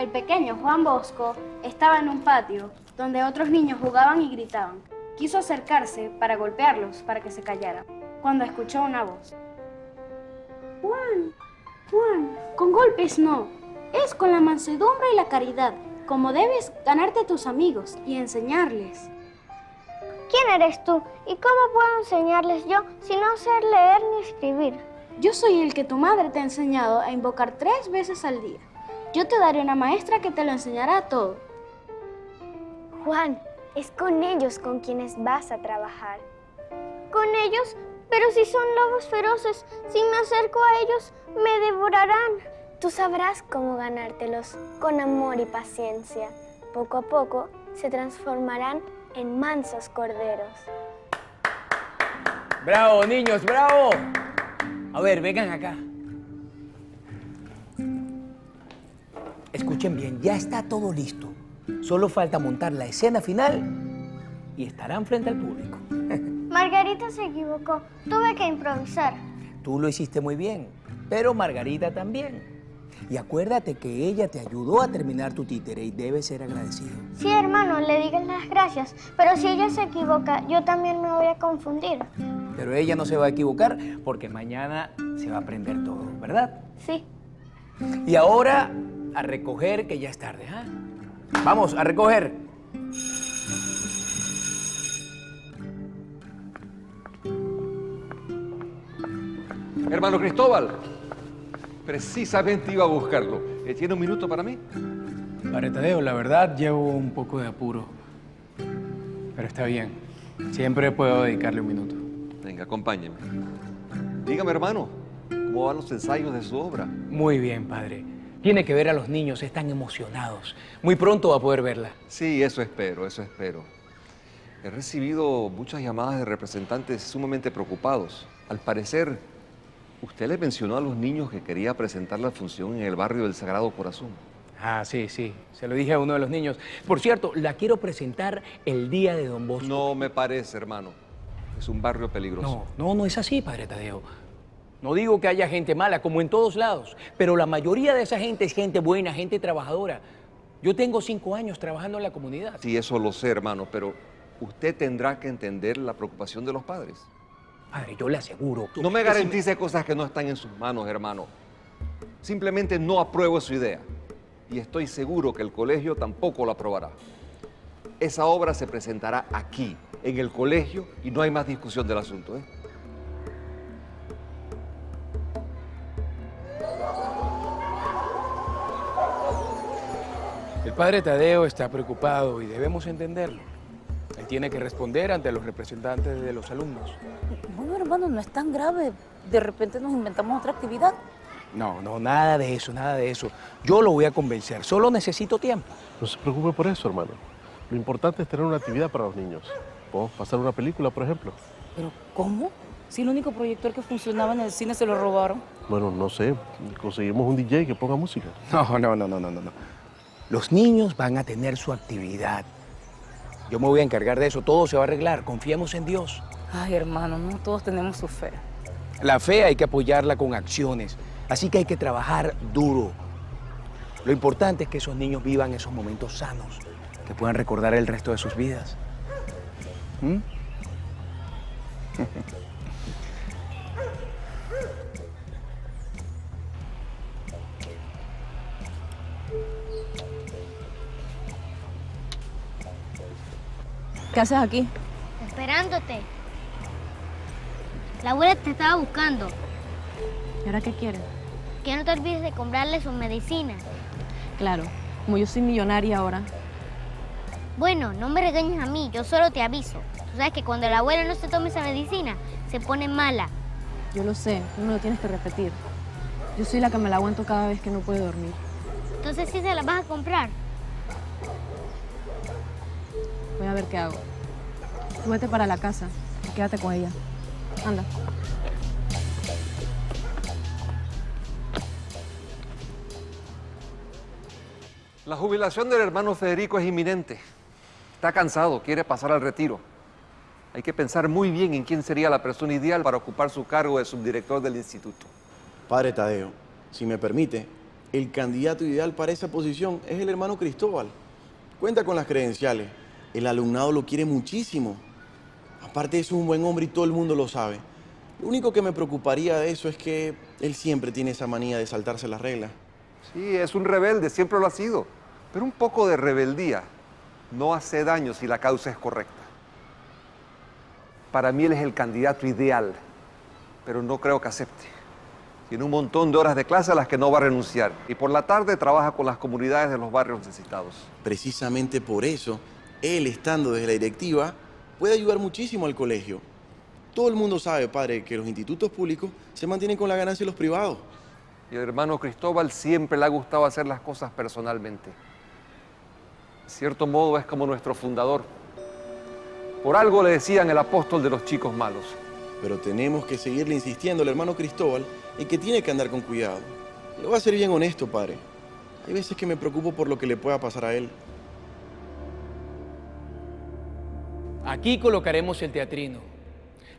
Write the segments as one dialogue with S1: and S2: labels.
S1: El pequeño Juan Bosco estaba en un patio donde otros niños jugaban y gritaban. Quiso acercarse para golpearlos para que se callaran, cuando escuchó una voz. Juan, Juan, con golpes no, es con la mansedumbre y la caridad, como debes ganarte a tus amigos y enseñarles.
S2: ¿Quién eres tú? ¿Y cómo puedo enseñarles yo si no sé leer ni escribir?
S1: Yo soy el que tu madre te ha enseñado a invocar 3 veces al día. Yo te daré una maestra que te lo enseñará todo.
S2: Juan, es con ellos con quienes vas a trabajar. ¿Con ellos? Pero si son lobos feroces, si me acerco a ellos, me devorarán. Tú sabrás cómo ganártelos con amor y paciencia. Poco a poco se transformarán en mansos corderos.
S3: ¡Bravo, niños, bravo! A ver, vengan acá. Escuchen bien, ya está todo listo. Solo falta montar la escena final y estarán frente al público.
S2: Margarita se equivocó. Tuve que improvisar.
S3: Tú lo hiciste muy bien, pero Margarita también. Y acuérdate que ella te ayudó a terminar tu títere y debes ser agradecido.
S2: Sí, hermano, le digas las gracias. Pero si ella se equivoca, yo también me voy a confundir.
S3: Pero ella no se va a equivocar porque mañana se va a aprender todo, ¿verdad?
S2: Sí.
S3: Y ahora a recoger que ya es tarde, ¿ah? Vamos, a recoger.
S4: Hermano Cristóbal, precisamente iba a buscarlo. ¿Tiene un minuto para mí?
S5: Padre Tadeo, la verdad llevo un poco de apuro. Pero está bien. Siempre puedo dedicarle un minuto.
S4: Venga, acompáñeme. Dígame, hermano, ¿cómo van los ensayos de su obra?
S3: Muy bien, padre. Tiene que ver a los niños, están emocionados. Muy pronto va a poder verla.
S4: Sí, eso espero, eso espero. He recibido muchas llamadas de representantes sumamente preocupados. Al parecer, usted le mencionó a los niños que quería presentar la función en el barrio del Sagrado Corazón.
S3: Ah, sí, sí. Se lo dije a uno de los niños. Por cierto, la quiero presentar el día de Don Bosco.
S4: No me parece, hermano. Es un barrio peligroso.
S3: No es así, padre Tadeo. No digo que haya gente mala, como en todos lados, pero la mayoría de esa gente es gente buena, gente trabajadora. Yo tengo 5 años trabajando en la comunidad.
S4: Sí, eso lo sé, hermano, pero usted tendrá que entender la preocupación de los padres.
S3: Padre, yo le aseguro.
S4: No me
S3: que
S4: garantice cosas que no están en sus manos, hermano. Simplemente no apruebo su idea. Y estoy seguro que el colegio tampoco lo aprobará. Esa obra se presentará aquí, en el colegio, y no hay más discusión del asunto, ¿eh?
S5: El padre Tadeo está preocupado y debemos entenderlo. Él tiene que responder ante los representantes de los alumnos.
S6: Bueno, hermano, no es tan grave. De repente nos inventamos otra actividad.
S3: No, nada de eso, nada de eso. Yo lo voy a convencer, solo necesito tiempo.
S7: No se preocupe por eso, hermano. Lo importante es tener una actividad para los niños. Podemos pasar una película, por ejemplo.
S6: ¿Pero cómo? Si el único proyector que funcionaba en el cine se lo robaron.
S7: Bueno, no sé. Conseguimos un DJ que ponga música.
S3: No. Los niños van a tener su actividad. Yo me voy a encargar de eso, todo se va a arreglar, confiemos en Dios.
S6: Ay, hermano, no todos tenemos su fe.
S3: La fe hay que apoyarla con acciones, así que hay que trabajar duro. Lo importante es que esos niños vivan esos momentos sanos, que puedan recordar el resto de sus vidas. ¿Mm?
S6: ¿Qué haces aquí?
S2: Esperándote. La abuela te estaba buscando.
S6: ¿Y ahora qué quieres?
S2: Que no te olvides de comprarle su medicina.
S6: Claro, como yo soy millonaria ahora.
S2: Bueno, no me regañes a mí, yo solo te aviso. Tú sabes que cuando la abuela no se tome esa medicina, se pone mala.
S6: Yo lo sé, no me lo tienes que repetir. Yo soy la que me la aguanto cada vez que no puedo dormir.
S2: Entonces sí se la vas a comprar.
S6: Voy a ver qué hago. Tú vete para la casa y quédate con ella. Anda.
S4: La jubilación del hermano Federico es inminente. Está cansado, quiere pasar al retiro. Hay que pensar muy bien en quién sería la persona ideal para ocupar su cargo de subdirector del instituto.
S8: Padre Tadeo, si me permite, El candidato ideal para esa posición es el hermano Cristóbal. Cuenta con las credenciales. El alumnado lo quiere muchísimo. Aparte, es un buen hombre y todo el mundo lo sabe. Lo único que me preocuparía de eso es que él siempre tiene esa manía de saltarse las reglas.
S4: Sí, es un rebelde, siempre lo ha sido. Pero un poco de rebeldía no hace daño si la causa es correcta. Para mí él es el candidato ideal, pero no creo que acepte. Tiene un montón de horas de clase a las que no va a renunciar. Y por la tarde trabaja con las comunidades de los barrios necesitados.
S8: Precisamente por eso, él, estando desde la directiva, puede ayudar muchísimo al colegio. Todo el mundo sabe, padre, que los institutos públicos se mantienen con la ganancia de los privados.
S4: Y el hermano Cristóbal siempre le ha gustado hacer las cosas personalmente. De cierto modo es como nuestro fundador. Por algo le decían el apóstol de los chicos malos.
S8: Pero tenemos que seguirle insistiendo al hermano Cristóbal en que tiene que andar con cuidado. Le voy a ser bien honesto, padre. Hay veces que me preocupo por lo que le pueda pasar a él.
S5: Aquí colocaremos el teatrino.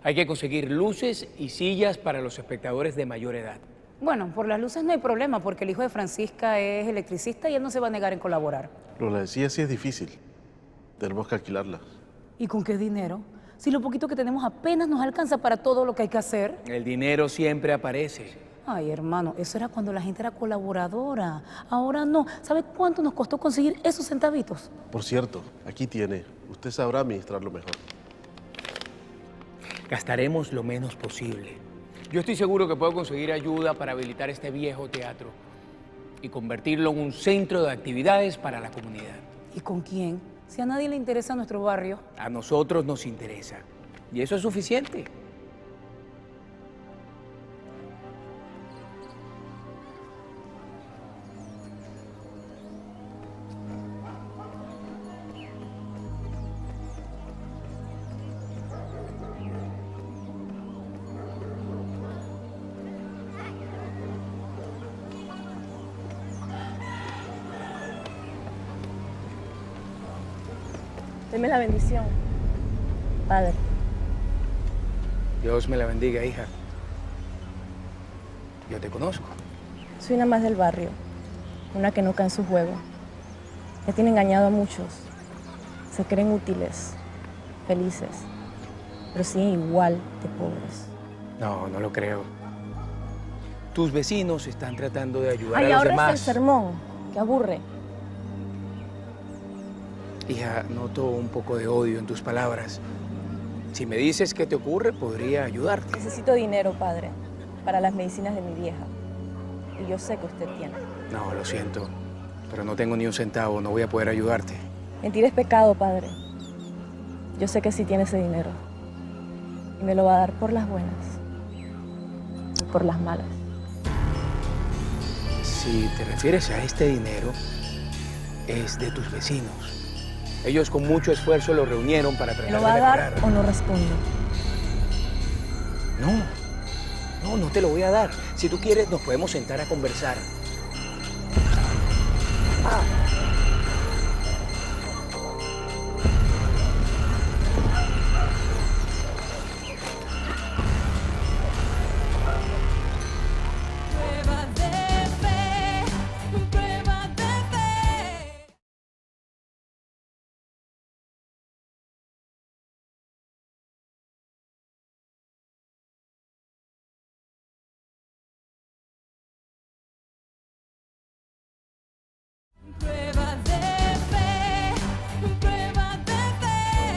S5: Hay que conseguir luces y sillas para los espectadores de mayor edad.
S9: Bueno, por las luces no hay problema, porque el hijo de Francisca es electricista y él no se va a negar en colaborar.
S7: Lo de la silla sí es difícil. Tenemos que alquilarlas.
S9: ¿Y con qué dinero? Si lo poquito que tenemos apenas nos alcanza para todo lo que hay que hacer.
S5: El dinero siempre aparece.
S9: Ay, hermano, eso era cuando la gente era colaboradora. Ahora no. ¿Sabe cuánto nos costó conseguir esos centavitos?
S7: Por cierto, aquí tiene. Usted sabrá administrarlo mejor.
S5: Gastaremos lo menos posible. Yo estoy seguro que puedo conseguir ayuda para habilitar este viejo teatro y convertirlo en un centro de actividades para la comunidad.
S9: ¿Y con quién? Si a nadie le interesa nuestro barrio.
S5: A nosotros nos interesa. Y eso es suficiente.
S6: Deme la bendición, padre.
S5: Dios me la bendiga, hija. Yo te conozco.
S6: Soy una más del barrio, una que no cae en su juego. Ya tiene engañado a muchos. Se creen útiles, felices, pero siguen igual de pobres.
S5: No, no lo creo. Tus vecinos están tratando de ayudar
S6: Ay,
S5: a los
S6: ahora
S5: demás.
S6: es el sermón, que aburre.
S5: Hija, noto un poco de odio en tus palabras. Si me dices qué te ocurre, podría ayudarte.
S6: Necesito dinero, padre, para las medicinas de mi vieja. Y yo sé que usted tiene.
S5: No, lo siento, pero no tengo ni un centavo, no voy a poder ayudarte.
S6: Mentir es pecado, padre. Yo sé que sí tiene ese dinero. Y me lo va a dar por las buenas y por las malas.
S5: Si te refieres a este dinero, es de tus vecinos. Ellos con mucho esfuerzo lo reunieron para
S6: ¿Me
S5: tratar
S6: lo va a
S5: de
S6: dar
S5: mejorar.
S6: o no respondo?
S5: No te lo voy a dar. Si tú quieres, nos podemos sentar a conversar.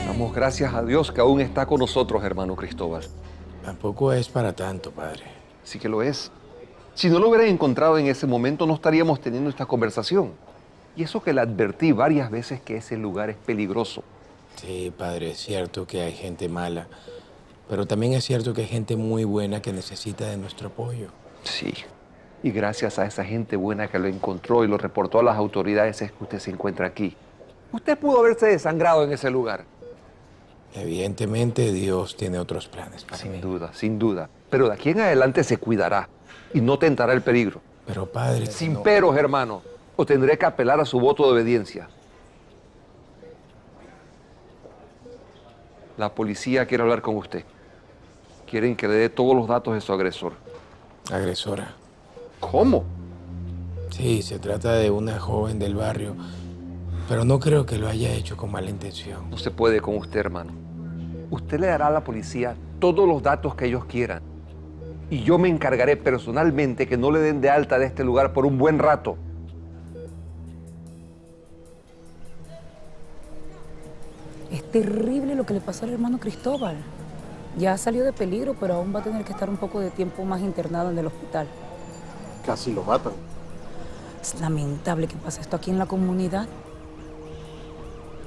S4: Damos gracias a Dios que aún está con nosotros, hermano Cristóbal.
S5: Tampoco es para tanto, padre.
S4: Sí que lo es. Si no lo hubieran encontrado en ese momento, no estaríamos teniendo esta conversación. Y eso que le advertí varias veces que ese lugar es peligroso.
S3: Sí, padre, es cierto que hay gente mala, pero también es cierto que hay gente muy buena que necesita de nuestro apoyo.
S4: Sí. Y gracias a esa gente buena que lo encontró y lo reportó a las autoridades es que usted se encuentra aquí. Usted pudo haberse desangrado en ese lugar.
S3: Evidentemente, Dios tiene otros planes para mí.
S4: Sin duda, sin duda. Pero de aquí en adelante se cuidará y no tentará el peligro.
S3: Pero, padre...
S4: Sin
S3: no-
S4: peros, hermano. O tendré que apelar a su voto de obediencia. La policía quiere hablar con usted. Quieren que le dé todos los datos de su agresor.
S3: Agresora.
S4: ¿Cómo?
S5: Sí, se trata de una joven del barrio, pero no creo que lo haya hecho con mala intención.
S4: No se puede con usted, hermano. Usted le dará a la policía todos los datos que ellos quieran. Y yo me encargaré personalmente que no le den de alta de este lugar por un buen rato.
S9: Es terrible lo que le pasó al hermano Cristóbal. Ya salió de peligro, pero aún va a tener que estar un poco de tiempo más internado en el hospital.
S7: Casi lo matan.
S9: Es lamentable que pase esto aquí en la comunidad.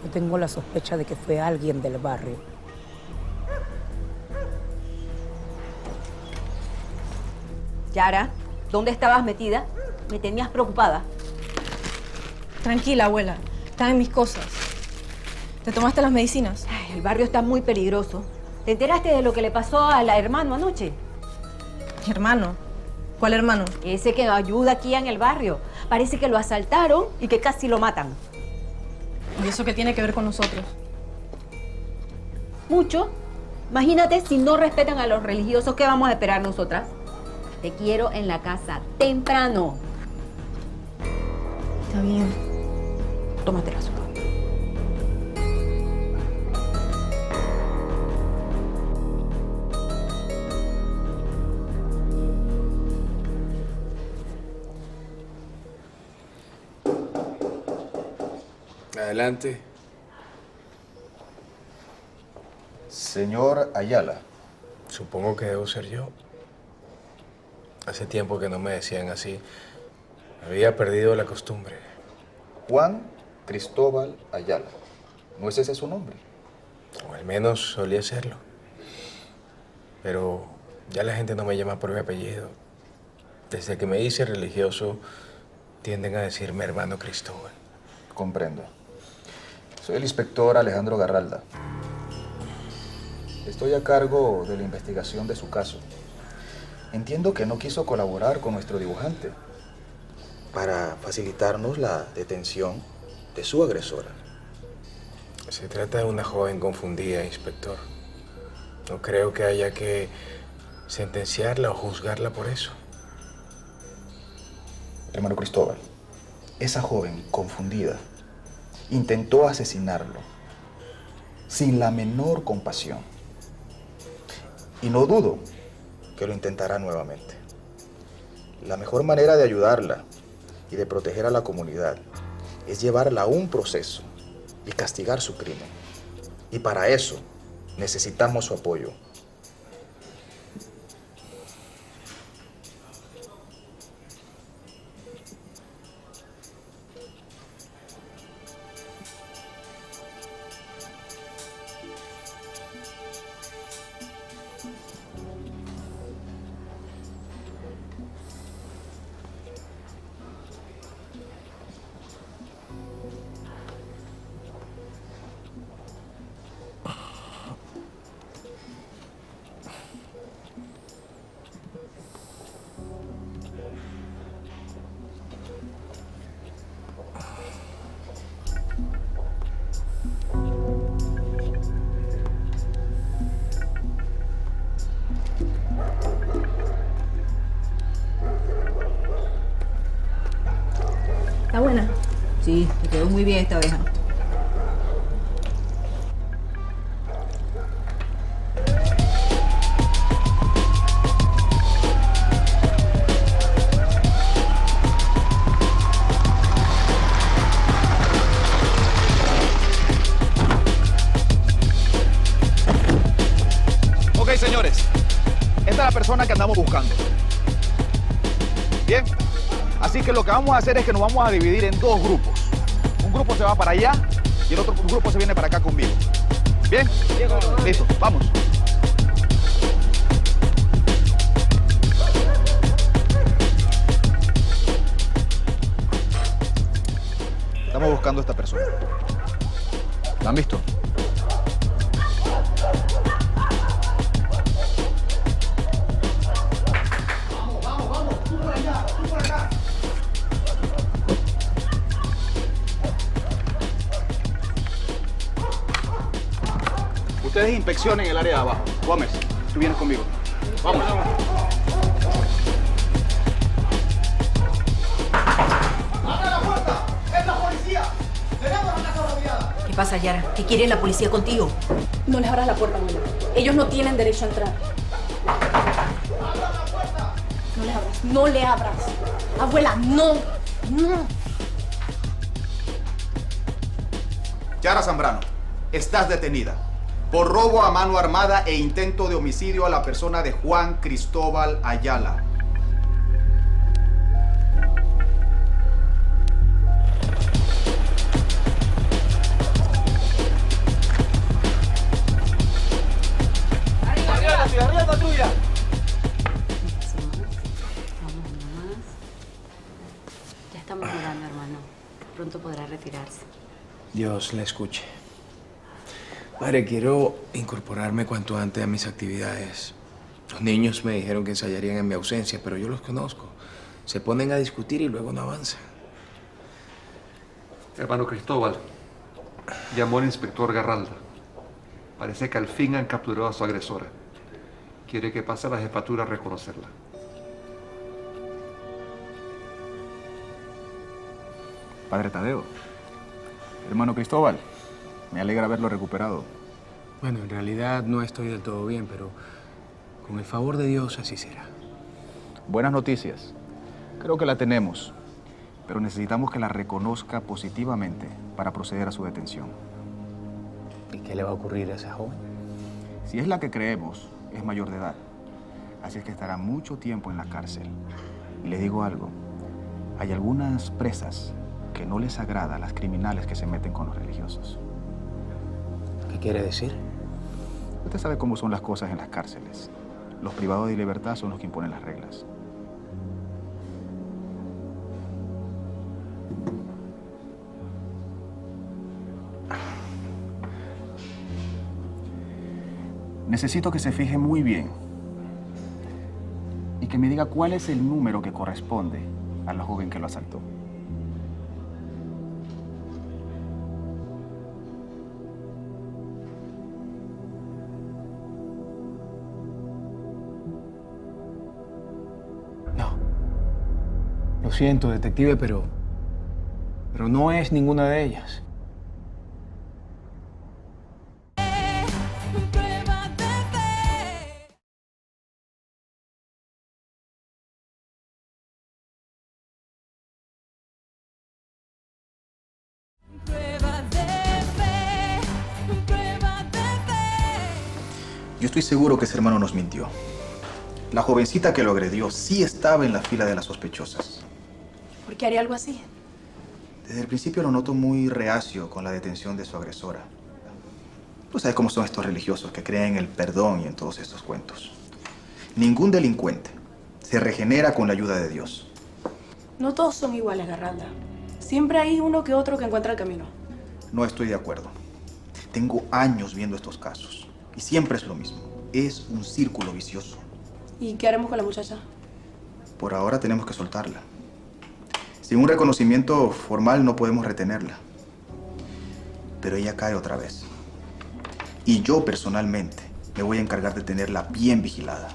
S9: Yo tengo la sospecha de que fue alguien del barrio.
S10: Yara, ¿dónde estabas metida? Me tenías preocupada.
S6: Tranquila, abuela. Están en mis cosas. ¿Te tomaste las medicinas?
S10: Ay, el barrio está muy peligroso. ¿Te enteraste de lo que le pasó al hermano anoche?
S6: ¿Mi hermano? ¿Cuál hermano?
S10: Ese que ayuda aquí en el barrio. Parece que lo asaltaron y que casi lo matan.
S6: ¿Y eso qué tiene que ver con nosotros?
S10: Mucho. Imagínate si no respetan a los religiosos, ¿qué vamos a esperar nosotras? Te quiero en la casa, temprano.
S6: Está bien.
S10: Tómate la sopa.
S5: Adelante.
S11: Señor Ayala.
S5: Supongo que debo ser yo. Hace tiempo que no me decían así. Había perdido la costumbre.
S11: Juan Cristóbal Ayala. ¿No es ese su nombre?
S5: O al menos solía serlo. Pero ya la gente no me llama por mi apellido. Desde que me hice religioso, tienden a decirme hermano Cristóbal.
S11: Comprendo. Soy el inspector Alejandro Garralda. Estoy a cargo de la investigación de su caso. Entiendo que no quiso colaborar con nuestro dibujante para facilitarnos la detención de su agresora.
S5: Se trata de una joven confundida, inspector. No creo que haya que sentenciarla o juzgarla por eso.
S11: Hermano Cristóbal, esa joven confundida intentó asesinarlo sin la menor compasión. Y no dudo que lo intentará nuevamente. La mejor manera de ayudarla y de proteger a la comunidad es llevarla a un proceso y castigar su crimen. Y para eso necesitamos su apoyo.
S6: ¿Está buena?
S10: Sí, te quedó muy bien esta oveja.
S12: Ok, señores. Esta es la persona que andamos buscando. Bien. Así que lo que vamos a hacer es que nos vamos a dividir en dos grupos. Un grupo se va para allá y el otro grupo se viene para acá conmigo. ¿Bien? Listo, vamos. Estamos buscando a esta persona. ¿La han visto? Ustedes inspeccionen el área de abajo. Gómez, tú vienes conmigo. Vamos.
S10: pasa, Yara? ¿Qué quiere la policía contigo?
S6: No les abras la puerta, abuela. Ellos no tienen derecho a entrar. No les abras. No le abras. Abuela, no. No.
S11: Yara Zambrano, estás detenida por robo a mano armada e intento de homicidio a la persona de Juan Cristóbal Ayala.
S10: ¡Arriba, patrulla! Vamos nomás. Ya estamos llegando, hermano. Pronto podrá retirarse.
S5: Dios la escuche. Padre, quiero incorporarme cuanto antes a mis actividades. Los niños me dijeron que ensayarían en mi ausencia, pero yo los conozco. Se ponen a discutir y luego no avanzan.
S4: Hermano Cristóbal, llamó al inspector Garralda. Parece que al fin han capturado a su agresora. Quiere que pase a la jefatura a reconocerla.
S11: Padre Tadeo, hermano Cristóbal, me alegra haberlo recuperado.
S5: Bueno, en realidad no estoy del todo bien, pero con el favor de Dios así será.
S11: Buenas noticias. Creo que la tenemos, pero necesitamos que la reconozca positivamente para proceder a su detención.
S5: ¿Y qué le va a ocurrir a esa joven?
S11: Si es la que creemos, es mayor de edad. Así es que estará mucho tiempo en la cárcel. Y le digo algo, hay algunas presas que no les agrada a las criminales que se meten con los religiosos.
S5: ¿Qué quiere decir?
S11: Usted sabe cómo son las cosas en las cárceles. Los privados de libertad son los que imponen las reglas. Necesito que se fije muy bien y que me diga cuál es el número que corresponde a la joven que lo asaltó.
S5: Lo siento, detective, pero no es ninguna de ellas.
S11: Yo estoy seguro que ese hermano nos mintió. La jovencita que lo agredió sí estaba en la fila de las sospechosas.
S6: ¿Por qué haría algo así?
S11: Desde el principio lo noto muy reacio con la detención de su agresora. Tú sabes cómo son estos religiosos que creen en el perdón y en todos estos cuentos. Ningún delincuente se regenera con la ayuda de Dios.
S6: No todos son iguales, Garralda. Siempre hay uno que otro que encuentra el camino.
S11: No estoy de acuerdo. Tengo años viendo estos casos y siempre es lo mismo. Es un círculo vicioso.
S6: ¿Y qué haremos con la muchacha?
S11: Por ahora tenemos que soltarla. Sin un reconocimiento formal no podemos retenerla. Pero ella cae otra vez. Y yo personalmente me voy a encargar de tenerla bien vigilada.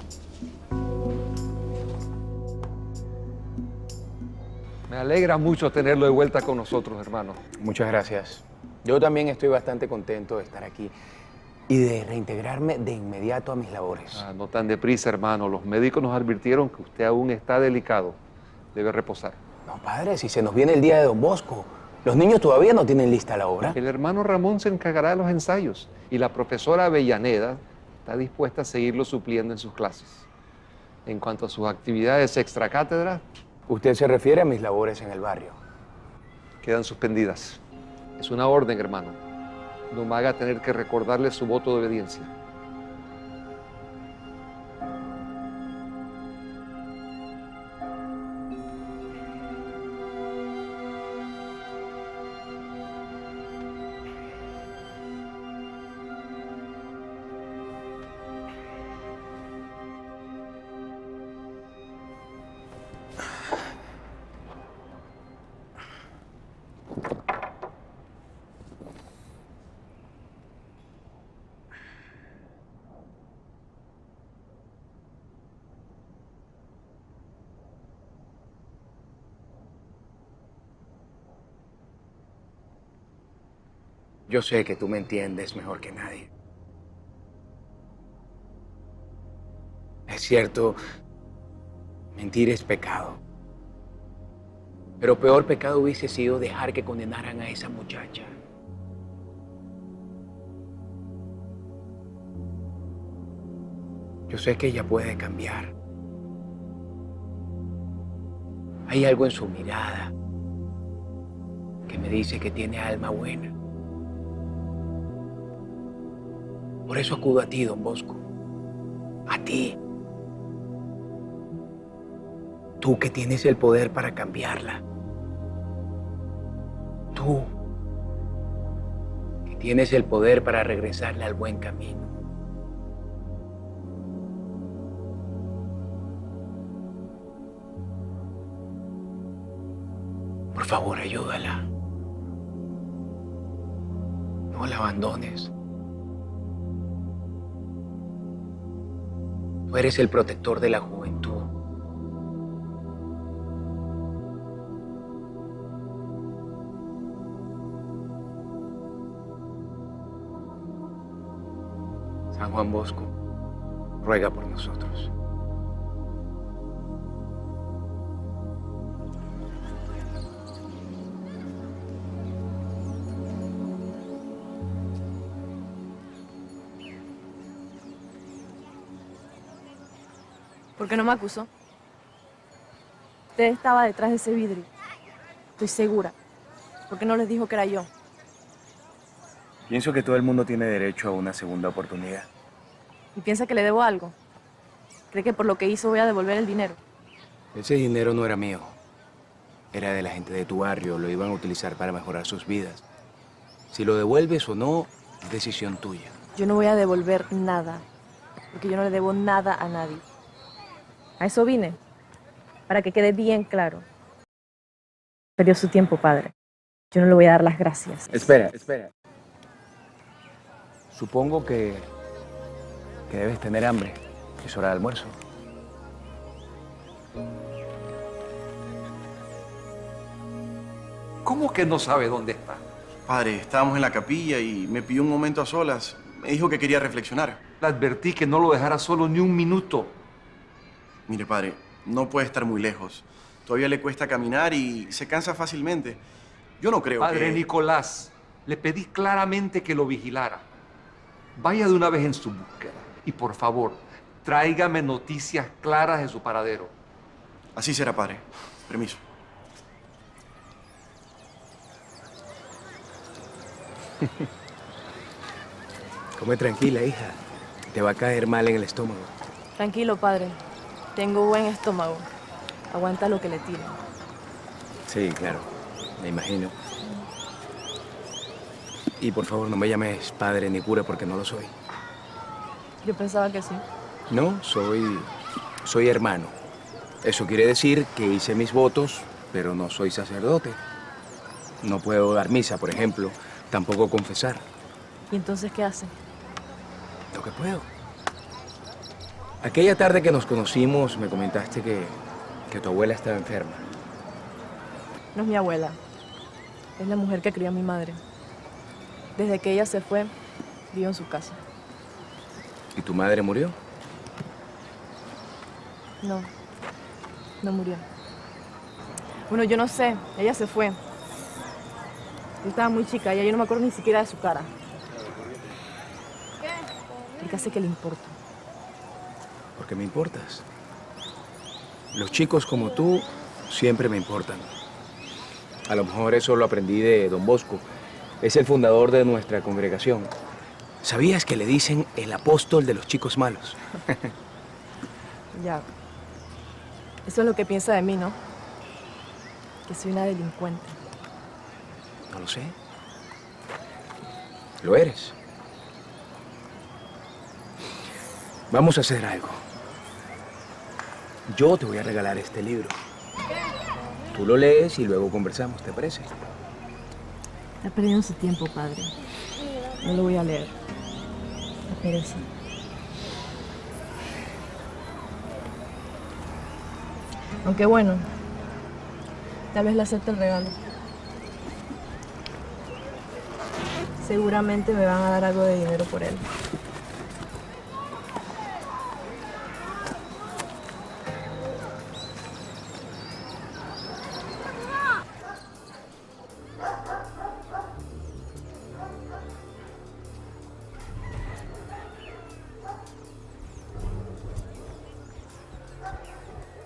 S4: Me alegra mucho tenerlo de vuelta con nosotros, hermano.
S5: Muchas gracias. Yo también estoy bastante contento de estar aquí y de reintegrarme de inmediato a mis labores.
S4: No tan deprisa, hermano. Los médicos nos advirtieron que usted aún está delicado. Debe reposar.
S5: No, padre, si se nos viene el día de Don Bosco. Los niños todavía no tienen lista la obra.
S4: El hermano Ramón se encargará de los ensayos y la profesora Avellaneda está dispuesta a seguirlo supliendo en sus clases. En cuanto a sus actividades extracátedra,
S5: ¿Usted se refiere a mis labores en el barrio?
S4: Quedan suspendidas. Es una orden, hermano. No me haga tener que recordarle su voto de obediencia.
S3: Yo sé que tú me entiendes mejor que nadie. Es cierto, mentir es pecado. Pero peor pecado hubiese sido dejar que condenaran a esa muchacha. Yo sé que ella puede cambiar. Hay algo en su mirada que me dice que tiene alma buena. Por eso acudo a ti, don Bosco. A ti. Tú que tienes el poder para cambiarla. Tú que tienes el poder para regresarla al buen camino. Por favor, ayúdala. No la abandones. Tú eres el protector de la juventud. San Juan Bosco, ruega por nosotros.
S6: ¿Por qué no me acusó? Usted estaba detrás de ese vidrio. Estoy segura. ¿Por qué no les dijo que era yo?
S3: Pienso que todo el mundo tiene derecho a una segunda oportunidad.
S6: ¿Y piensa que le debo algo? ¿Cree que por lo que hizo voy a devolver el dinero?
S3: Ese dinero no era mío. Era de la gente de tu barrio. Lo iban a utilizar para mejorar sus vidas. Si lo devuelves o no, es decisión tuya.
S6: Yo no voy a devolver nada. Porque yo no le debo nada a nadie. A eso vine. Para que quede bien claro. Perdió su tiempo, padre. Yo no le voy a dar las gracias.
S3: Espera. Supongo que debes tener hambre. Es hora de almuerzo.
S4: ¿Cómo que no sabe dónde está?
S8: Padre, estábamos en la capilla y me pidió un momento a solas. Me dijo que quería reflexionar.
S4: Le advertí que no lo dejara solo ni un minuto.
S8: Mire, padre, no puede estar muy lejos. Todavía le cuesta caminar y se cansa fácilmente. Yo no creo
S4: Padre
S8: que...
S4: Nicolás, le pedí claramente que lo vigilara. Vaya de una vez en su búsqueda. Y por favor, tráigame noticias claras de su paradero.
S8: Así será, padre. Permiso.
S3: Come tranquila, hija. Te va a caer mal en el estómago.
S6: Tranquilo, padre. Tengo buen estómago. Aguanta lo que le tire.
S3: Sí, claro. Me imagino. Y por favor, no me llames padre ni cura porque no lo soy.
S6: Yo pensaba que sí.
S3: No, soy hermano. Eso quiere decir que hice mis votos, pero no soy sacerdote. No puedo dar misa, por ejemplo. Tampoco confesar.
S6: ¿Y entonces qué hace?
S3: Lo que puedo. Aquella tarde que nos conocimos, me comentaste que tu abuela estaba enferma.
S6: No es mi abuela. Es la mujer que crió a mi madre. Desde que ella se fue, vivo en su casa.
S3: ¿Y tu madre murió?
S6: No, no murió. Bueno, yo no sé. Ella se fue. Yo estaba muy chica, yo no me acuerdo ni siquiera de su cara. ¿Por qué hace que le importa?
S3: Porque me importas. Los chicos como tú siempre me importan. A lo mejor eso lo aprendí de don Bosco. Es el fundador de nuestra congregación. ¿Sabías que le dicen el apóstol de los chicos malos?
S6: Ya. Eso es lo que piensa de mí, ¿no? Que soy una delincuente.
S3: No lo sé. Lo eres. Vamos a hacer algo. Yo te voy a regalar este libro. Tú lo lees y luego conversamos, ¿te parece?
S6: Está perdiendo su tiempo, padre. No lo voy a leer. Me pereza. Aunque bueno, tal vez le acepte el regalo. Seguramente me van a dar algo de dinero por él.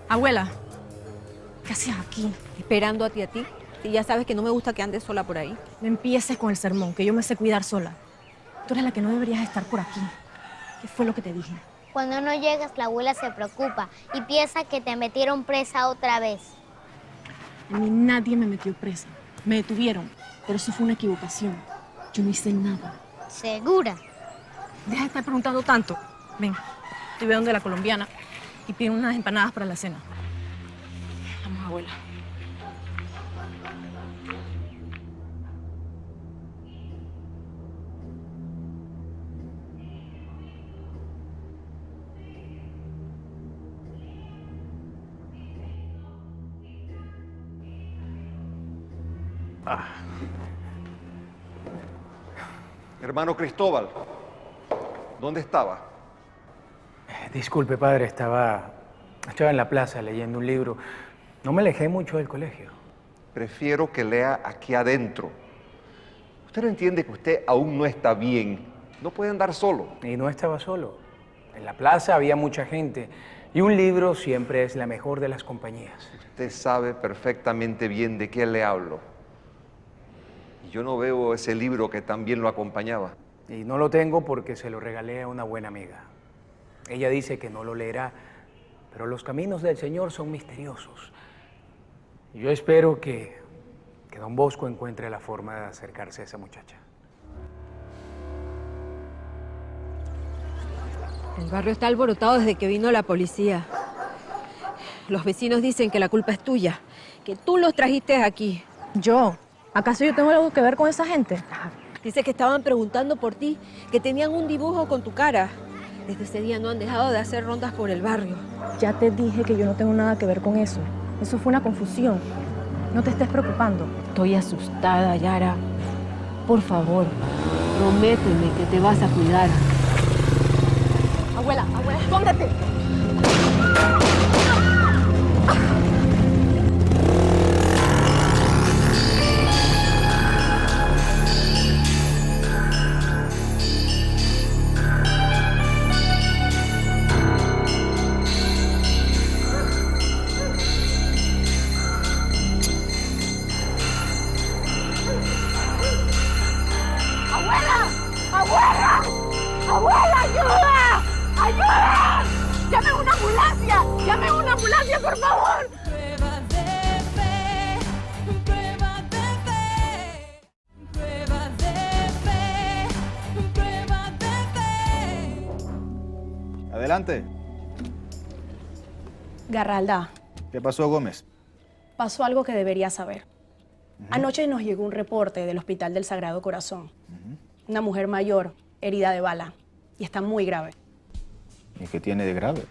S13: Abuela, ¿qué haces aquí?
S10: Esperando a ti. Y ya sabes que no me gusta que andes sola por ahí.
S6: No empieces con el sermón, que yo me sé cuidar sola. Tú eres la que no deberías estar por aquí. ¿Qué fue lo que te dije?
S2: Cuando no llegas, la abuela se preocupa y piensa que te metieron presa otra vez.
S6: A mí nadie me metió presa. Me detuvieron, pero eso fue una equivocación. Yo no hice nada.
S2: ¿Segura?
S6: Deja de estar preguntando tanto. Ven, te veo donde la colombiana y pide unas empanadas para la cena. Vamos, abuela.
S4: Hermano Cristóbal, ¿dónde estaba?
S3: Disculpe, padre, estaba en la plaza leyendo un libro. No me alejé mucho del colegio.
S4: Prefiero que lea aquí adentro. Usted no entiende que usted aún no está bien. No puede andar solo.
S3: Y no estaba solo. En la plaza había mucha gente. Y un libro siempre es la mejor de las compañías.
S4: Usted sabe perfectamente bien de qué le hablo. Y yo no veo ese libro que también lo acompañaba.
S3: Y no lo tengo porque se lo regalé a una buena amiga. Ella dice que no lo leerá, pero los caminos del Señor son misteriosos. Y yo espero que don Bosco encuentre la forma de acercarse a esa muchacha.
S10: El barrio está alborotado desde que vino la policía. Los vecinos dicen que la culpa es tuya, que tú los trajiste aquí.
S6: ¿Yo? ¿Acaso yo tengo algo que ver con esa gente?
S10: Dice que estaban preguntando por ti, que tenían un dibujo con tu cara. Desde ese día no han dejado de hacer rondas por el barrio.
S6: Ya te dije que yo no tengo nada que ver con eso. Eso fue una confusión. No te estés preocupando.
S10: Estoy asustada, Yara. Por favor, prométeme que te vas a cuidar.
S6: Abuela, escóndete.
S13: ¡Abuela, ayuda! ¡Ayuda! ¡Llamen una ambulancia! ¡Llamen una ambulancia, por favor! Prueba de fe, prueba de fe, prueba de fe, prueba de fe.
S12: Adelante.
S14: Garralda,
S12: ¿Qué pasó, Gómez?
S14: pasó algo que deberías saber. Anoche nos llegó un reporte del Hospital del Sagrado Corazón. Una mujer mayor, herida de bala, y está muy grave.
S15: ¿Y qué tiene de grave?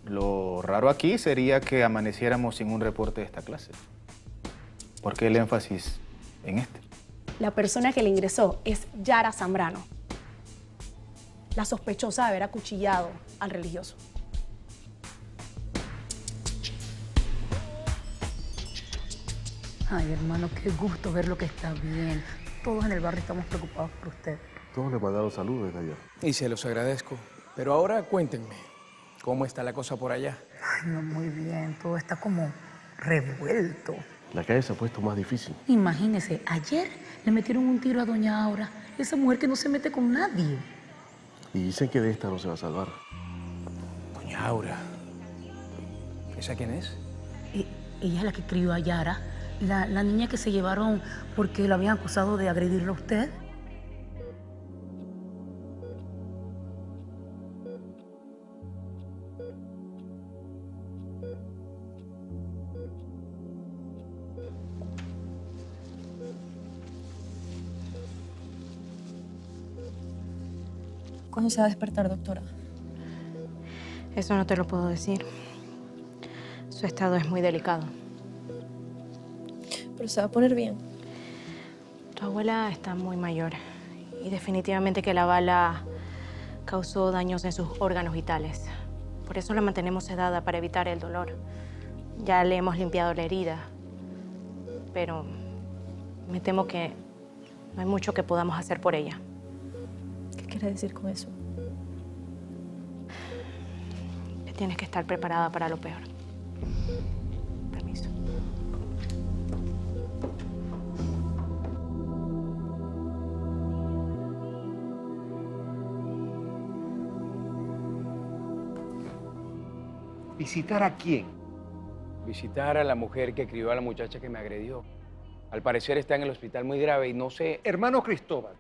S15: Lo raro aquí sería que amaneciéramos sin un reporte de esta clase. ¿Por qué el énfasis en este?
S14: La persona que le ingresó es Yara Zambrano, la sospechosa de haber acuchillado al religioso.
S9: Ay, hermano, qué gusto ver lo que está bien. Todos en el barrio estamos preocupados por usted.
S7: Todos le mandaron saludos desde ayer.
S3: Y se los agradezco. Pero ahora cuéntenme, ¿cómo está la cosa por allá?
S9: Ay, no, muy bien. Todo está como revuelto.
S7: La calle se ha puesto más difícil.
S9: Imagínese, ayer le metieron un tiro a doña Aura. Esa mujer que no se mete con nadie.
S7: Y dicen que de esta no se va a salvar.
S3: Doña Aura. ¿Esa quién es?
S9: Ella es la que crió a Yara. La niña que se llevaron porque lo habían acusado de agredirlo a usted.
S6: ¿Cuándo se va a despertar, doctora?
S14: Eso no te lo puedo decir. Su estado es muy delicado.
S6: Pero se va a poner bien.
S16: Tu abuela está muy mayor y definitivamente que la bala causó daños en sus órganos vitales. Por eso la mantenemos sedada para evitar el dolor. Ya le hemos limpiado la herida, pero me temo que no hay mucho que podamos hacer por ella.
S6: ¿Qué quiere decir con eso?
S16: Que tienes que estar preparada para lo peor. Permiso.
S4: ¿Visitar a quién?
S3: Visitar a la mujer que crió a la muchacha que me agredió. Al parecer está en el hospital muy grave y no sé...
S4: Hermano Cristóbal,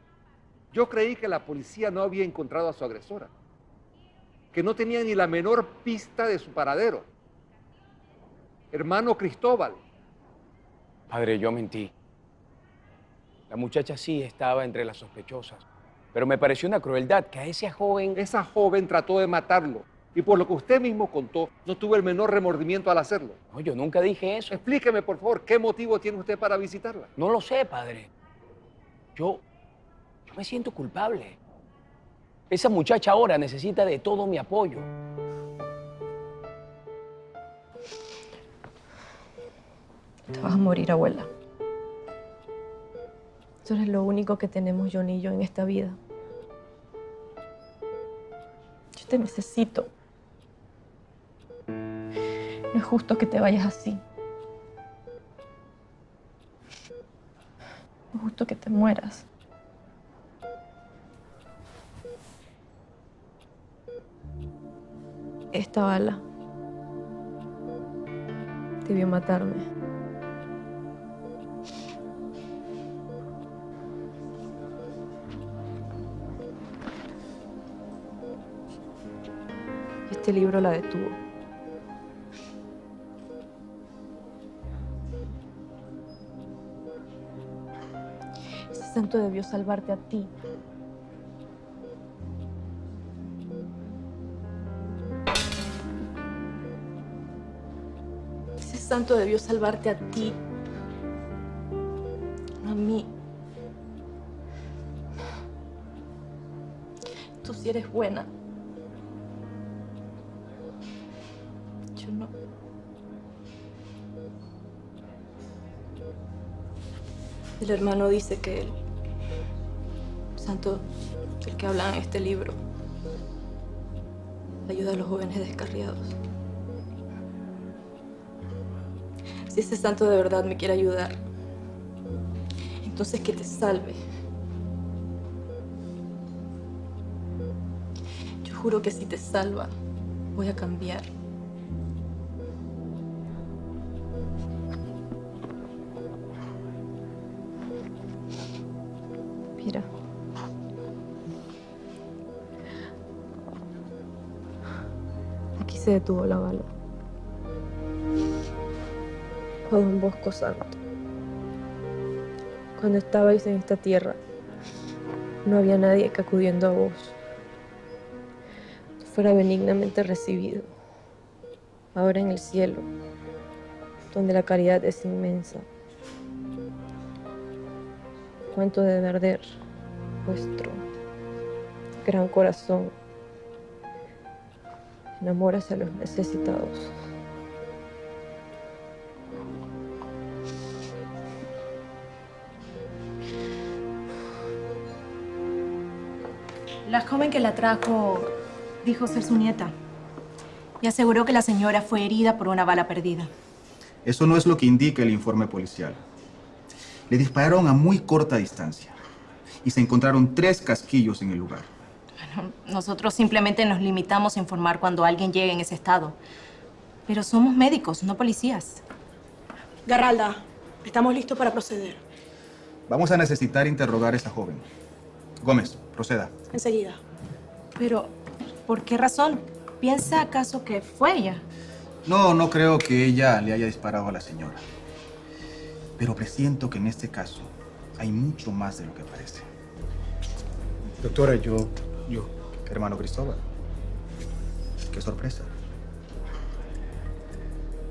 S4: yo creí que la policía no había encontrado a su agresora, que no tenía ni la menor pista de su paradero. Hermano Cristóbal.
S3: Padre, yo mentí. La muchacha sí estaba entre las sospechosas, pero me pareció una crueldad que a esa joven...
S4: Esa joven trató de matarlo. Y por lo que usted mismo contó, no tuvo el menor remordimiento al hacerlo.
S3: No, yo nunca dije eso.
S4: Explíqueme, por favor, ¿qué motivo tiene usted para visitarla?
S3: No lo sé, padre. Yo me siento culpable. Esa muchacha ahora necesita de todo mi apoyo.
S6: Te vas a morir, abuela. Tú eres lo único que tenemos John y yo en esta vida. Yo te necesito. No es justo que te vayas así. No es justo que te mueras. Esta bala debió matarme. Este libro la detuvo. Ese santo debió salvarte a ti. Ese santo debió salvarte a ti, no a mí. Tú sí eres buena. Yo no. El hermano dice que el santo del que hablan en este libro ayuda a los jóvenes descarriados. Si ese santo de verdad me quiere ayudar, entonces que te salve. Yo juro que si te salva, voy a cambiar. Mira. Aquí se detuvo la bala. Oh, Don Bosco Santo. Cuando estabais en esta tierra, no había nadie que acudiendo a vos fuera benignamente recibido. Ahora en el cielo, donde la caridad es inmensa, cuánto debe arder vuestro gran corazón en amor hacia los necesitados.
S16: La joven que la trajo dijo ser su nieta y aseguró que la señora fue herida por una bala perdida.
S11: Eso no es lo que indica el informe policial. Le dispararon a muy corta distancia y se encontraron 3 casquillos en el lugar.
S16: Bueno, nosotros simplemente nos limitamos a informar cuando alguien llegue en ese estado. Pero somos médicos, no policías.
S14: Garralda, estamos listos para proceder.
S11: Vamos a necesitar interrogar a esa joven. Gómez, proceda.
S14: Enseguida.
S16: Pero, ¿por qué razón? ¿Piensa acaso que fue ella?
S11: No creo que ella le haya disparado a la señora. Pero presiento que en este caso hay mucho más de lo que parece.
S5: Doctora, yo...
S11: Hermano Cristóbal, qué sorpresa.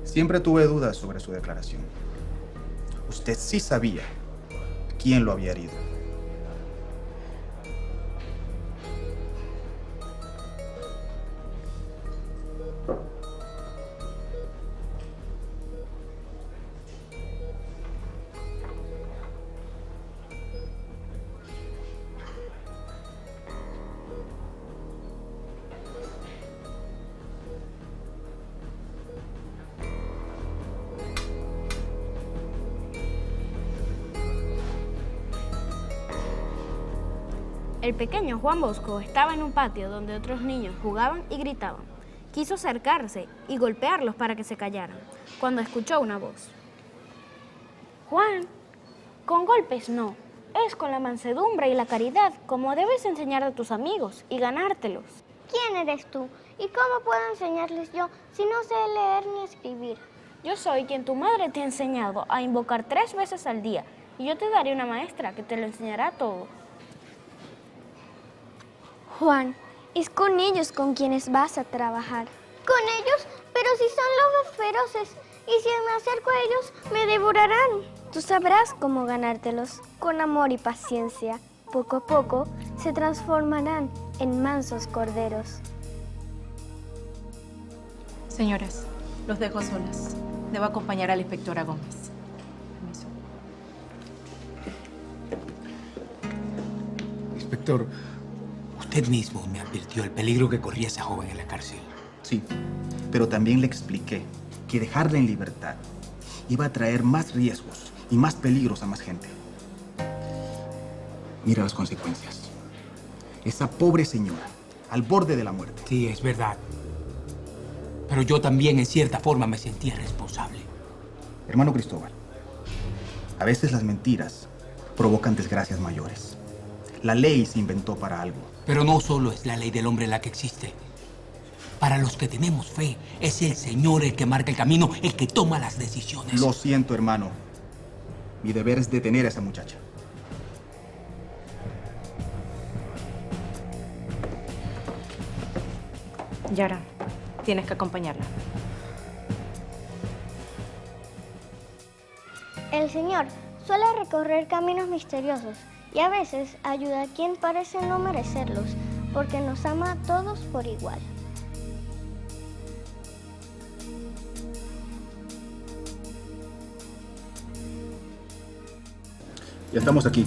S11: Siempre tuve dudas sobre su declaración. Usted sí sabía quién lo había herido.
S1: El pequeño Juan Bosco estaba en un patio donde otros niños jugaban y gritaban. Quiso acercarse y golpearlos para que se callaran, cuando escuchó una voz. Juan, con golpes no, es con la mansedumbre y la caridad como debes enseñar a tus amigos y ganártelos.
S2: ¿Quién eres tú? ¿Y cómo puedo enseñarles yo si no sé leer ni escribir?
S1: Yo soy quien tu madre te ha enseñado a invocar 3 veces al día y yo te daré una maestra que te lo enseñará todo.
S2: Juan, es con ellos con quienes vas a trabajar. ¿Con ellos? Pero si son lobos feroces y si me acerco a ellos me devorarán. Tú sabrás cómo ganártelos con amor y paciencia. Poco a poco se transformarán en mansos corderos.
S16: Señores, los dejo solas. Debo acompañar a la inspectora Gómez. Permiso.
S3: Inspector, usted mismo me advirtió el peligro que corría esa joven en la cárcel.
S11: Sí, pero también le expliqué que dejarla en libertad iba a traer más riesgos y más peligros a más gente. Mira las consecuencias. Esa pobre señora, al borde de la muerte.
S3: Sí, es verdad. Pero yo también, en cierta forma, me sentía responsable.
S11: Hermano Cristóbal, a veces las mentiras provocan desgracias mayores. La ley se inventó para algo.
S3: Pero no solo es la ley del hombre la que existe. Para los que tenemos fe, es el Señor el que marca el camino, el que toma las decisiones.
S11: Lo siento, hermano. Mi deber es detener a esa muchacha.
S16: Yara, tienes que acompañarla.
S2: El Señor suele recorrer caminos misteriosos y a veces ayuda a quien parece no merecerlos, porque nos ama a todos por igual.
S11: Ya estamos aquí.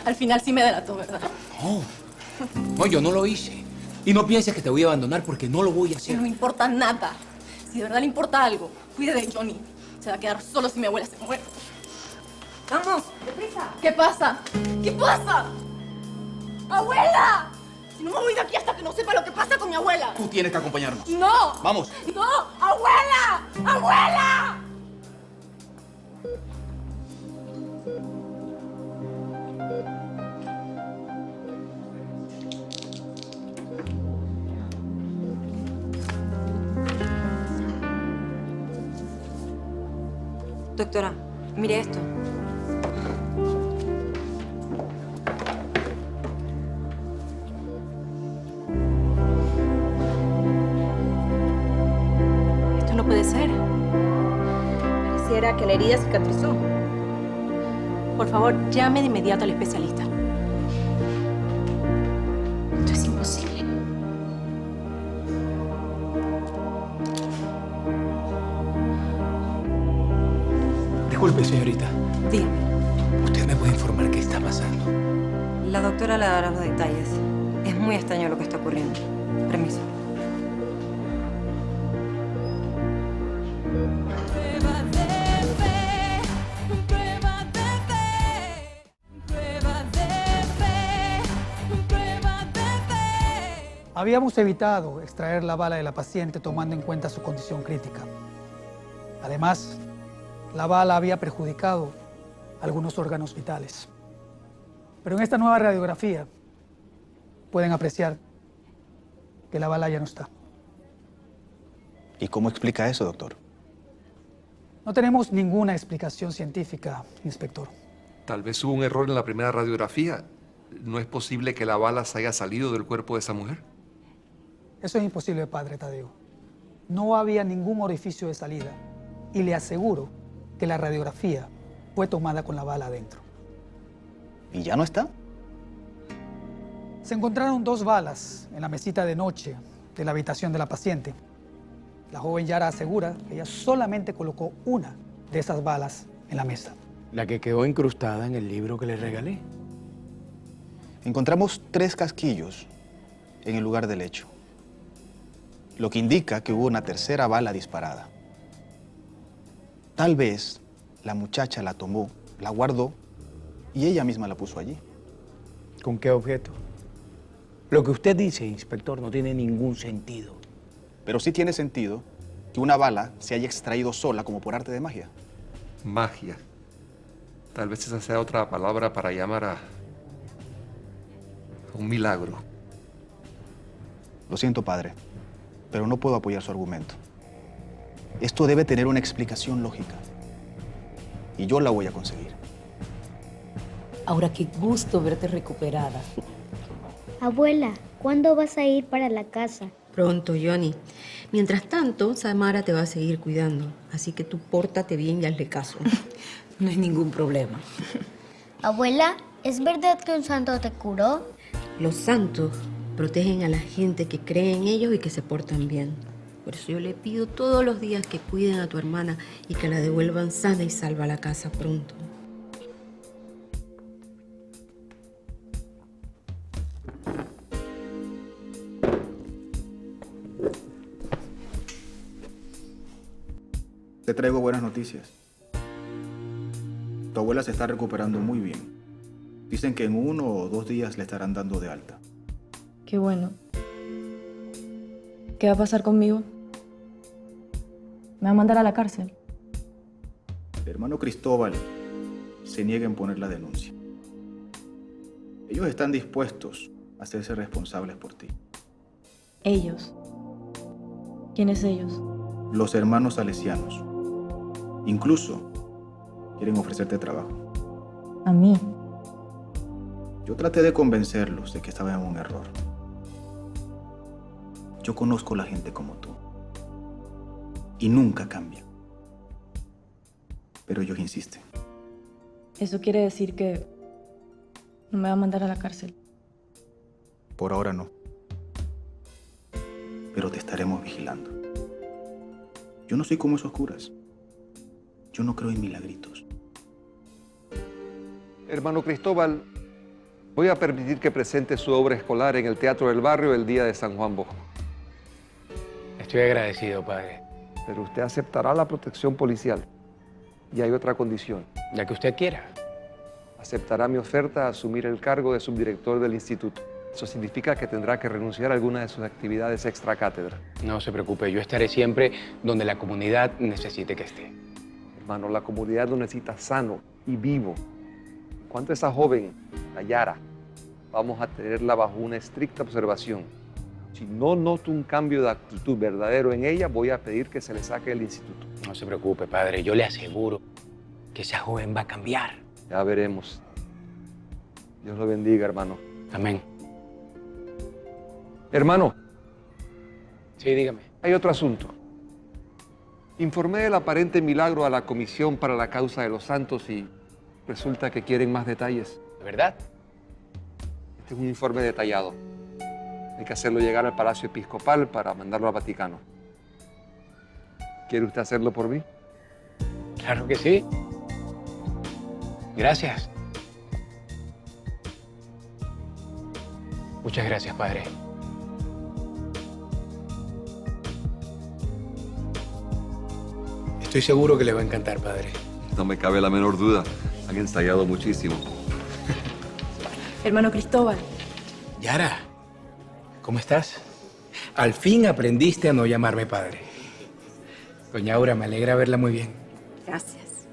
S16: Al final sí me delató, ¿verdad?
S3: No, yo no lo hice. Y no pienses que te voy a abandonar porque no lo voy a hacer.
S16: No me importa nada. Si de verdad le importa algo, cuide de Johnny. Se va a quedar solo si mi abuela se muere. ¡Vamos! ¡Deprisa! ¿Qué pasa? ¿Qué pasa? ¡Abuela! Si no me voy de aquí hasta que no sepa lo que pasa con mi abuela.
S11: Tú tienes que acompañarnos.
S16: ¡No!
S11: Vamos.
S16: ¡No! ¡Abuela! ¡Abuela!
S17: Doctora, mire esto.
S16: Esto no puede ser. Pareciera que la herida cicatrizó. Por favor, llame de inmediato al especialista. Esto es imposible.
S3: Disculpe, señorita.
S17: Dígame.
S3: ¿Usted me puede informar qué está pasando?
S17: La doctora le dará los detalles. Es muy extraño lo que está ocurriendo. Permiso.
S18: Habíamos evitado extraer la bala de la paciente tomando en cuenta su condición crítica. Además, la bala había perjudicado algunos órganos vitales. Pero en esta nueva radiografía pueden apreciar que la bala ya no está.
S11: ¿Y cómo explica eso, doctor?
S18: No tenemos ninguna explicación científica, inspector.
S4: Tal vez hubo un error en la primera radiografía. ¿No es posible que la bala se haya salido del cuerpo de esa mujer?
S18: Eso es imposible, padre Tadeo. No había ningún orificio de salida y le aseguro que la radiografía fue tomada con la bala adentro.
S11: ¿Y ya no está?
S18: Se encontraron 2 balas en la mesita de noche de la habitación de la paciente. La joven Yara asegura que ella solamente colocó una de esas balas en la mesa.
S3: La que quedó incrustada en el libro que le regalé.
S11: Encontramos 3 casquillos en el lugar del hecho, lo que indica que hubo una tercera bala disparada. Tal vez la muchacha la tomó, la guardó y ella misma la puso allí.
S3: ¿Con qué objeto? Lo que usted dice, inspector, no tiene ningún sentido.
S11: Pero sí tiene sentido que una bala se haya extraído sola como por arte de magia.
S4: Magia. Tal vez esa sea otra palabra para llamar a un milagro.
S11: Lo siento, padre, pero no puedo apoyar su argumento. Esto debe tener una explicación lógica. Y yo la voy a conseguir.
S9: Aura, qué gusto verte recuperada.
S2: Abuela, ¿cuándo vas a ir para la casa?
S10: Pronto, Johnny. Mientras tanto, Samara te va a seguir cuidando. Así que tú pórtate bien y hazle caso.
S9: No hay ningún problema.
S2: Abuela, ¿es verdad que un santo te curó?
S10: Los santos protegen a la gente que cree en ellos y que se portan bien. Por eso yo le pido todos los días que cuiden a tu hermana y que la devuelvan sana y salva a la casa pronto.
S11: Te traigo buenas noticias. Tu abuela se está recuperando muy bien. Dicen que en 1 o 2 días le estarán dando de alta.
S6: Qué bueno. ¿Qué va a pasar conmigo? ¿Me va a mandar a la cárcel?
S11: El hermano Cristóbal se niega en poner la denuncia. Ellos están dispuestos a hacerse responsables por ti.
S6: ¿Ellos? ¿Quiénes ellos?
S11: Los hermanos salesianos. Incluso quieren ofrecerte trabajo.
S6: ¿A mí?
S11: Yo traté de convencerlos de que estaba en un error. Yo conozco a la gente como tú. Y nunca cambia. Pero ellos insisten.
S6: ¿Eso quiere decir que no me va a mandar a la cárcel?
S11: Por ahora no. Pero te estaremos vigilando. Yo no soy como esos curas. Yo no creo en milagritos.
S4: Hermano Cristóbal, voy a permitir que presente su obra escolar en el Teatro del Barrio el día de San Juan Bosco.
S3: Estoy agradecido, padre.
S4: Pero usted aceptará la protección policial. Y hay otra condición.
S3: La que usted quiera.
S4: Aceptará mi oferta a asumir el cargo de subdirector del instituto. Eso significa que tendrá que renunciar a alguna de sus actividades extra cátedra.
S3: No se preocupe, yo estaré siempre donde la comunidad necesite que esté.
S4: Hermano, la comunidad lo necesita sano y vivo. En cuanto a esa joven, la Yara, vamos a tenerla bajo una estricta observación. Si no noto un cambio de actitud verdadero en ella, voy a pedir que se le saque del instituto.
S3: No se preocupe, padre. Yo le aseguro que esa joven va a cambiar.
S4: Ya veremos. Dios lo bendiga, hermano.
S3: Amén.
S4: Hermano.
S3: Sí, dígame.
S4: Hay otro asunto. Informé del aparente milagro a la Comisión para la Causa de los Santos y resulta que quieren más detalles.
S3: ¿De verdad?
S4: Este es un informe detallado. Hay que hacerlo llegar al Palacio Episcopal para mandarlo al Vaticano. ¿Quiere usted hacerlo por mí?
S3: Claro que sí. Gracias. Muchas gracias, padre. Estoy seguro que le va a encantar, padre.
S4: No me cabe la menor duda. Han ensayado muchísimo.
S6: Hermano Cristóbal.
S3: Yara, ¿cómo estás? Al fin aprendiste a no llamarme padre. Doña Aura, me alegra verla muy bien.
S10: Gracias.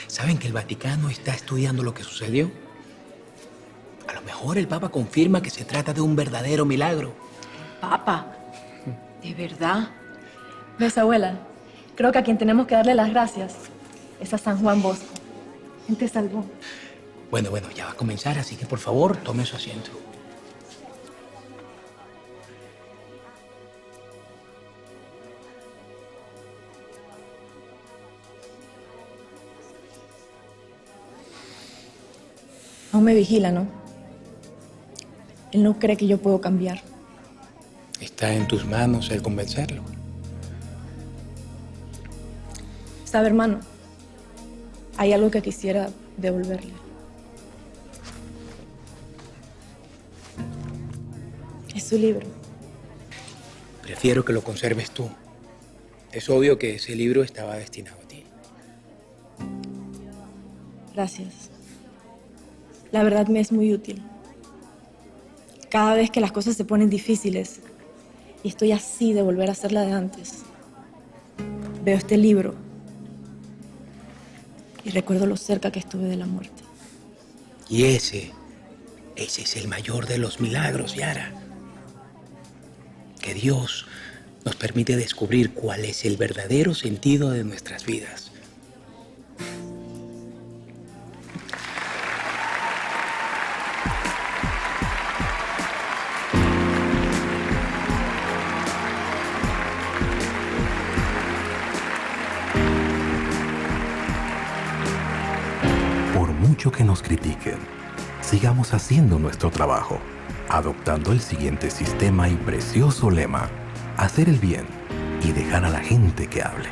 S3: ¿Saben que el Vaticano está estudiando lo que sucedió? A lo mejor el Papa confirma que se trata de un verdadero milagro.
S10: Papa, ¿de verdad?
S6: ¿Ves, abuela? Creo que a quien tenemos que darle las gracias es a San Juan Bosco. Él te salvó.
S3: Bueno, ya va a comenzar, así que por favor, tome su asiento.
S6: Aún me vigila, ¿no? Él no cree que yo puedo cambiar.
S5: Está en tus manos el convencerlo.
S6: ¿Sabe, hermano? Hay algo que quisiera devolverle. Es su libro.
S5: Prefiero que lo conserves tú. Es obvio que ese libro estaba destinado a ti.
S6: Gracias. La verdad me es muy útil. Cada vez que las cosas se ponen difíciles y estoy así de volver a ser la de antes, veo este libro y recuerdo lo cerca que estuve de la muerte.
S5: Y ese es el mayor de los milagros, Yara. Que Dios nos permite descubrir cuál es el verdadero sentido de nuestras vidas.
S19: Por mucho que nos critiquen, sigamos haciendo nuestro trabajo, adoptando el siguiente sistema y precioso lema: hacer el bien y dejar a la gente que hable.